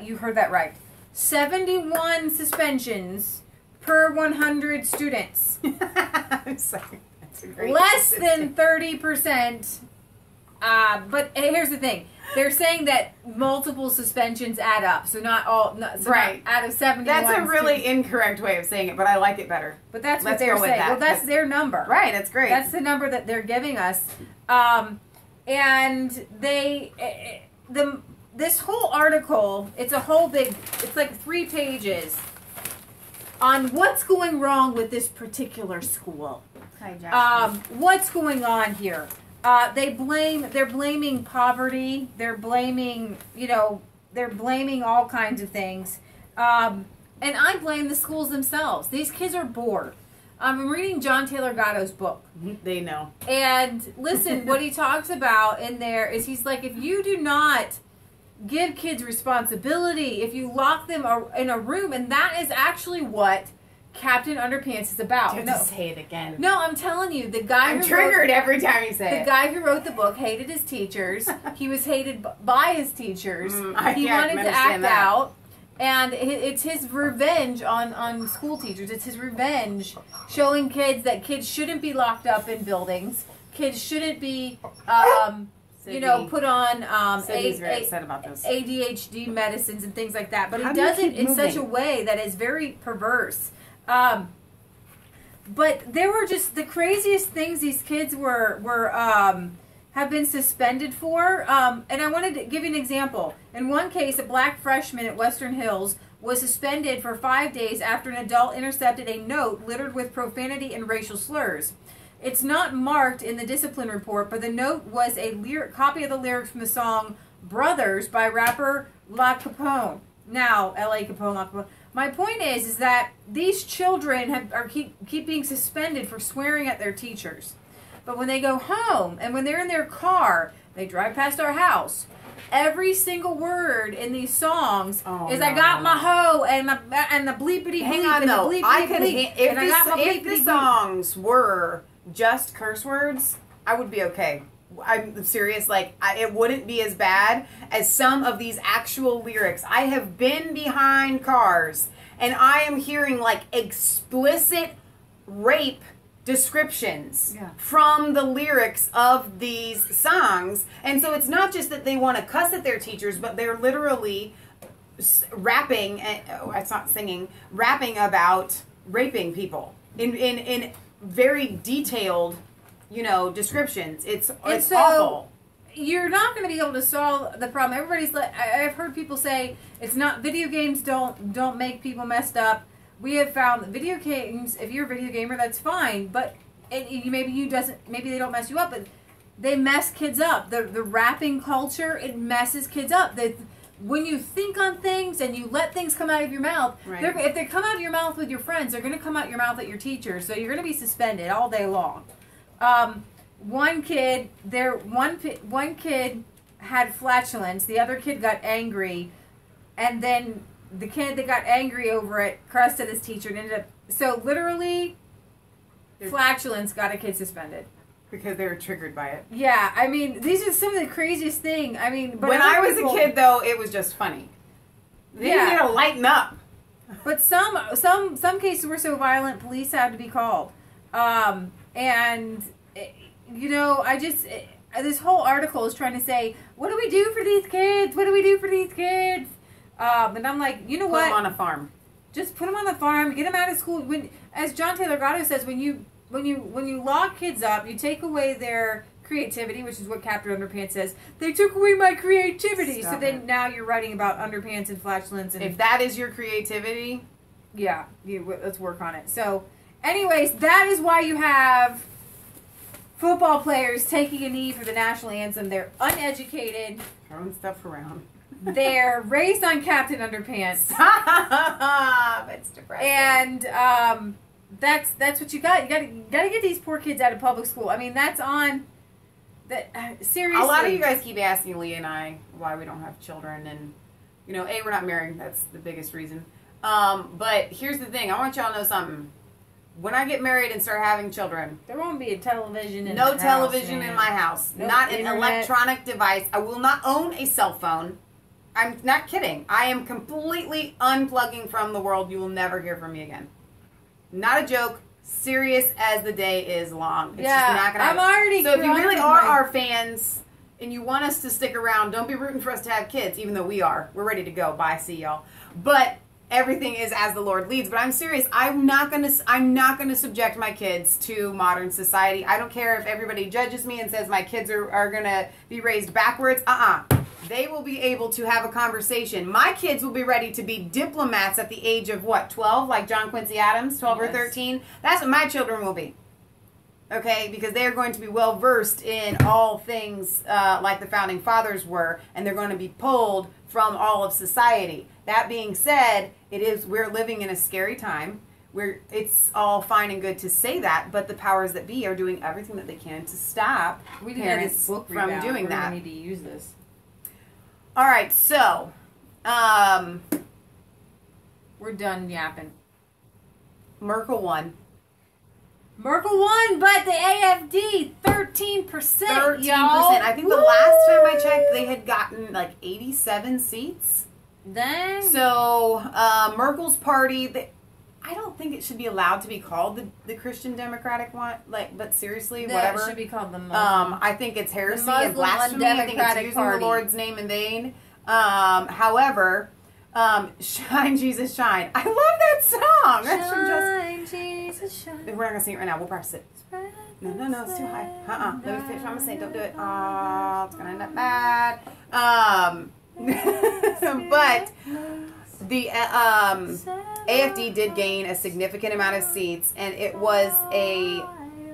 Speaker 2: You heard that right. 71 suspensions per 100 students.
Speaker 1: I'm sorry.
Speaker 2: Less than 30%. But here's the thing. They're saying that multiple suspensions add up. So not all.
Speaker 1: Right.
Speaker 2: Not out of 71.
Speaker 1: That's a really incorrect way of saying it, but I like it better.
Speaker 2: But that's what they're saying. Well, that's their number.
Speaker 1: Right. That's great.
Speaker 2: That's the number that they're giving us. And this whole article, it's like 3 pages on what's going wrong with this particular school.
Speaker 1: Hi, Josh.
Speaker 2: What's going on here? they're blaming poverty. They're blaming, they're blaming all kinds of things. And I blame the schools themselves. These kids are bored. I'm reading John Taylor Gatto's book.
Speaker 1: They know.
Speaker 2: And listen, what he talks about in there is he's like, if you do not give kids responsibility, if you lock them in a room, and that is actually what Captain Underpants is about.
Speaker 1: You have to say it again.
Speaker 2: No, I'm telling you, the guy
Speaker 1: I'm triggered every time you say it.
Speaker 2: The guy who wrote the book hated his teachers. He was hated by his teachers. He wanted to act out. And it's his revenge on school teachers. It's his revenge showing kids that kids shouldn't be locked up in buildings. Kids shouldn't be, put on
Speaker 1: Sydney's very upset about this.
Speaker 2: ADHD medicines and things like that. But he does it in such a way that is very perverse. But there were just the craziest things these kids have been suspended for. And I wanted to give you an example. In one case, a black freshman at Western Hills was suspended for 5 days after an adult intercepted a note littered with profanity and racial slurs. It's not marked in the discipline report, but the note was a copy of the lyrics from the song Brothers by rapper La Capone. Now, L.A. Capone, La Capone. My point is that these children keep being suspended for swearing at their teachers. But when they go home and when they're in their car, they drive past our house. Every single word in these songs is "I got my hoe" and the bleepity bleep.
Speaker 1: Hang on, though. If the songs were just curse words, I would be okay. I'm serious. It wouldn't be as bad as some of these actual lyrics. I have been behind cars and I am hearing explicit rape descriptions from the lyrics of these songs. And so it's not just that they want to cuss at their teachers, but they're literally rapping, it's not singing, rapping about raping people in very detailed, descriptions. It's awful.
Speaker 2: You're not going to be able to solve the problem. I've heard people say it's not, video games don't make people messed up. We have found that video games, if you're a video gamer, that's fine, but maybe they don't mess you up, but they mess kids up. The rapping culture, it messes kids up. When you think on things and you let things come out of your mouth, if they come out of your mouth with your friends, they're going to come out your mouth at your teachers, so you're going to be suspended all day long. One kid had flatulence, the other kid got angry, and then the kid that got angry over it cursed at his teacher and ended up... So, literally, flatulence got a kid suspended.
Speaker 1: Because they were triggered by it.
Speaker 2: Yeah, I mean, these are some of the craziest things. I mean...
Speaker 1: But when I was a kid, though, it was just funny. They need to lighten up.
Speaker 2: But some cases were so violent, police had to be called. This whole article is trying to say, what do we do for these kids? What do we do for these kids? And I'm like, you know what?
Speaker 1: Put them on a farm.
Speaker 2: Just put them on the farm. Get them out of school. As John Taylor Gatto says, when you lock kids up, you take away their creativity, which is what Captain Underpants says. They took away my creativity. Now you're writing about underpants and flatulence. And
Speaker 1: if that is your creativity,
Speaker 2: let's work on it. So, anyways, that is why you have football players taking a knee for the national anthem. They're uneducated,
Speaker 1: throwing stuff around.
Speaker 2: They're raised on Captain Underpants.
Speaker 1: It's depressing.
Speaker 2: And that's what you got. You gotta get these poor kids out of public school. I mean, that's on. Seriously.
Speaker 1: A lot of you guys keep asking Leah and I why we don't have children, and we're not married. That's the biggest reason. But here's the thing. I want y'all to know something. When I get married and start having children,
Speaker 2: there won't be a television in
Speaker 1: no television in my house.
Speaker 2: No
Speaker 1: not
Speaker 2: internet.
Speaker 1: An electronic device. I will not own a cell phone. I'm not kidding. I am completely unplugging from the world. You will never hear from me again. Not a joke. Serious as the day is long. It's just not gonna happen.
Speaker 2: I'm already.
Speaker 1: So if you really are our fans and you want us to stick around, don't be rooting for us to have kids, even though we are. We're ready to go. Bye. See y'all. But everything is as the Lord leads. But I'm serious. I'm not gonna subject my kids to modern society. I don't care if everybody judges me and says my kids are gonna be raised backwards. They will be able to have a conversation. My kids will be ready to be diplomats at the age of, 12? Like John Quincy Adams, 12 or 13? That's what my children will be. Okay, because they are going to be well versed in all things like the founding fathers were, and they're going to be pulled from all of society. That being said, we're living in a scary time where it's all fine and good to say that, but the powers that be are doing everything that they can to stop parents from doing that.
Speaker 2: We need to use this.
Speaker 1: All right, so
Speaker 2: we're done yapping.
Speaker 1: Merkel won.
Speaker 2: Merkel won, but the AFD 13%. 13%.
Speaker 1: I think the last time I checked, they had gotten like 87 seats.
Speaker 2: Dang.
Speaker 1: So Merkel's party, I don't think it should be allowed to be called the Christian Democratic one. But seriously, whatever.
Speaker 2: It should be called the Muslim.
Speaker 1: I think it's heresy and blasphemy. I think it's using the Lord's name in vain. However, Shine Jesus Shine. I love that song. That's from
Speaker 2: Shine Jesus Shine.
Speaker 1: We're not gonna sing it right now. We'll practice it. No, it's too high. Let me finish what I'm gonna say. Don't do it. Oh, it's gonna end up bad. But the AFD did gain a significant amount of seats, and it was a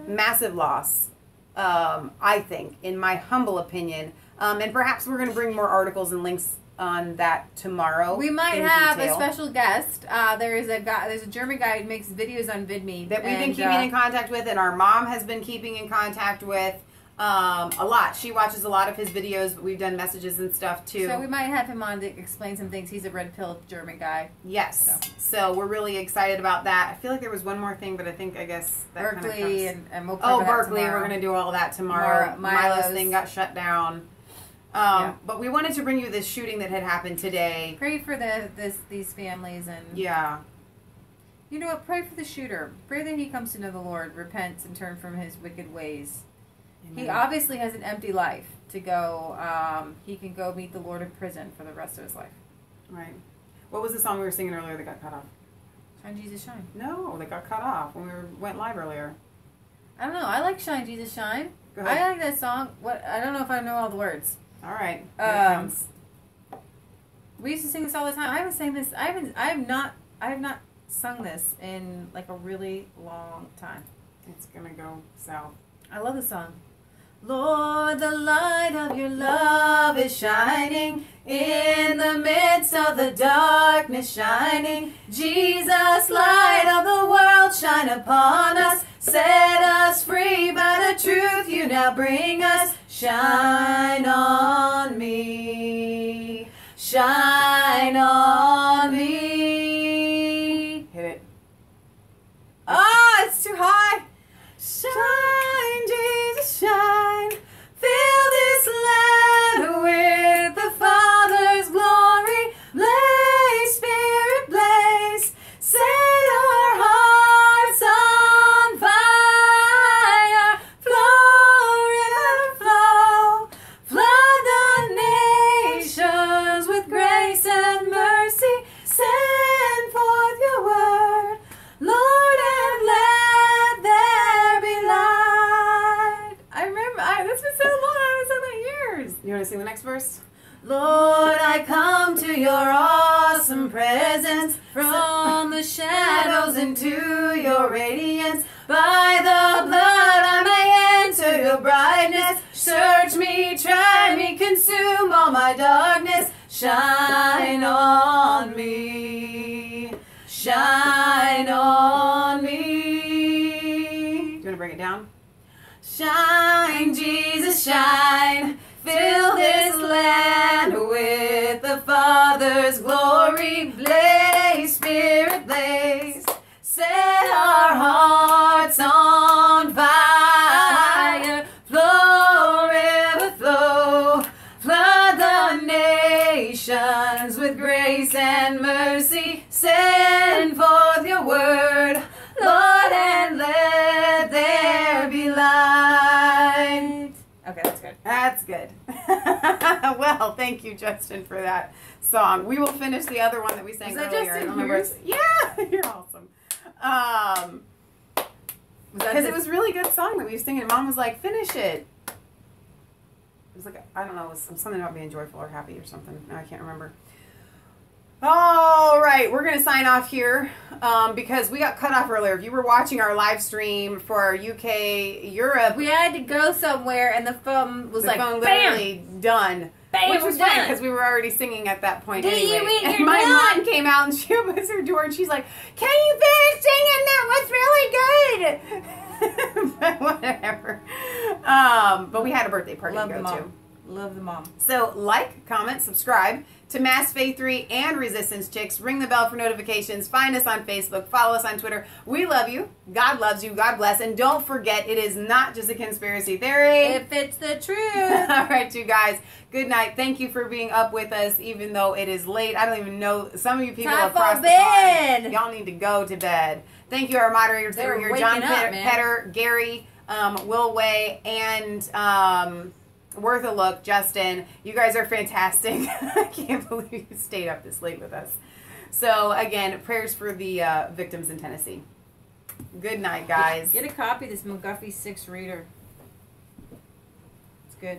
Speaker 1: massive loss, I think, in my humble opinion. And perhaps we're going to bring more articles and links on that tomorrow.
Speaker 2: We might have a special guest. There's a German guy who makes videos on VidMe
Speaker 1: that we've been keeping in contact with, and our mom has been keeping in contact with a lot. She watches a lot of his videos, but we've done messages and stuff too.
Speaker 2: So we might have him on to explain some things. He's a red-pilled German guy.
Speaker 1: Yes. So we're really excited about that. I feel like there was one more thing, but I guess that
Speaker 2: Berkeley and we'll
Speaker 1: cover Berkeley. We're going to do all that tomorrow. Milo's thing got shut down. But we wanted to bring you this shooting that had happened today.
Speaker 2: Pray for these families and you know what? Pray for the shooter. Pray that he comes to know the Lord, repents, and turn from his wicked ways. Amen. He obviously has an empty life to go. He can go meet the Lord in prison for the rest of his life.
Speaker 1: Right. What was the song we were singing earlier that got cut off?
Speaker 2: Shine Jesus Shine.
Speaker 1: No, that got cut off when we went live earlier.
Speaker 2: I don't know. I like Shine Jesus Shine.
Speaker 1: Go ahead.
Speaker 2: I like that song. I don't know if I know all the words.
Speaker 1: All right.
Speaker 2: We used to sing this all the time. I haven't sang this. I have not sung this in like a really long time.
Speaker 1: It's gonna go south.
Speaker 2: I love this song. Lord, the light of your love is shining in the midst of the darkness shining. Jesus, light of the world, shine upon us. Set us free by the truth you now bring us. Shine on me. Shine on me.
Speaker 1: Hit it.
Speaker 2: Oh, it's too high.
Speaker 1: Shine, Jesus, shine.
Speaker 2: Fill this land with the Father's glory. Blaze, Spirit, blaze. Set our hearts on fire. Flow, river, flow. Flood the nations with grace and mercy. Send forth your word, Lord, and let there be light. I remember, that's been so long, I haven't sung that in years.
Speaker 1: You want to sing the next verse?
Speaker 2: Lord, I come to your awesome presence, from the shadows into your radiance. By the blood I may enter your brightness. Search me, try me, consume all my darkness. Shine on me, shine on me.
Speaker 1: Do you want to bring it down?
Speaker 2: Shine, Jesus, shine. Fill this land with the Father's glory. Blaze, Spirit, blaze. Set our hearts on fire. Flow, river, flow. Flood the nations with grace and mercy. Send forth your word, Lord, and let there be light. Okay, that's good.
Speaker 1: That's good. Well, thank you, Justin, for that song. We will finish the other one that we sang earlier.
Speaker 2: Justin Hughes?
Speaker 1: Yeah, you're awesome. Because it was a really good song that we were singing. Mom was like, finish it. It was like, I don't know, it was something about being joyful or happy or something. No, I can't remember. All right, we're going to sign off here because we got cut off earlier. If you were watching our live stream for our UK, Europe,
Speaker 2: We had to go somewhere, and the phone was
Speaker 1: the
Speaker 2: like,
Speaker 1: phone
Speaker 2: bam!
Speaker 1: literally done.
Speaker 2: Bam,
Speaker 1: Which was
Speaker 2: we're
Speaker 1: fine
Speaker 2: done.
Speaker 1: because we were already singing at that point
Speaker 2: Do you
Speaker 1: anyway.
Speaker 2: mean
Speaker 1: And
Speaker 2: you're
Speaker 1: my
Speaker 2: done?
Speaker 1: mom came out and she opens her door and she's like, "Can you finish singing? That was really good." But whatever. But we had a birthday party
Speaker 2: Love
Speaker 1: to
Speaker 2: the
Speaker 1: go to.
Speaker 2: mom. Love the mom.
Speaker 1: So like, comment, subscribe to Mass Faith 3 and Resistance Chicks. Ring the bell for notifications. Find us on Facebook. Follow us on Twitter. We love you. God loves you. God bless. And don't forget, it is not just a conspiracy theory.
Speaker 2: If it's the truth.
Speaker 1: All right, you guys. Good night. Thank you for being up with us, even though it is late. I don't even know. Some of you people
Speaker 2: Time
Speaker 1: across
Speaker 2: for
Speaker 1: the pond,
Speaker 2: bed.
Speaker 1: y'all need to go to bed. Thank you, our moderators that
Speaker 2: They're
Speaker 1: are here.
Speaker 2: waking
Speaker 1: John
Speaker 2: up, man.
Speaker 1: Petter, Gary, Will Way, and Worth a Look, Justin. You guys are fantastic. I can't believe you stayed up this late with us. So, again, prayers for the victims in Tennessee. Good night, guys.
Speaker 2: Get a copy of this McGuffey 6 reader. It's good.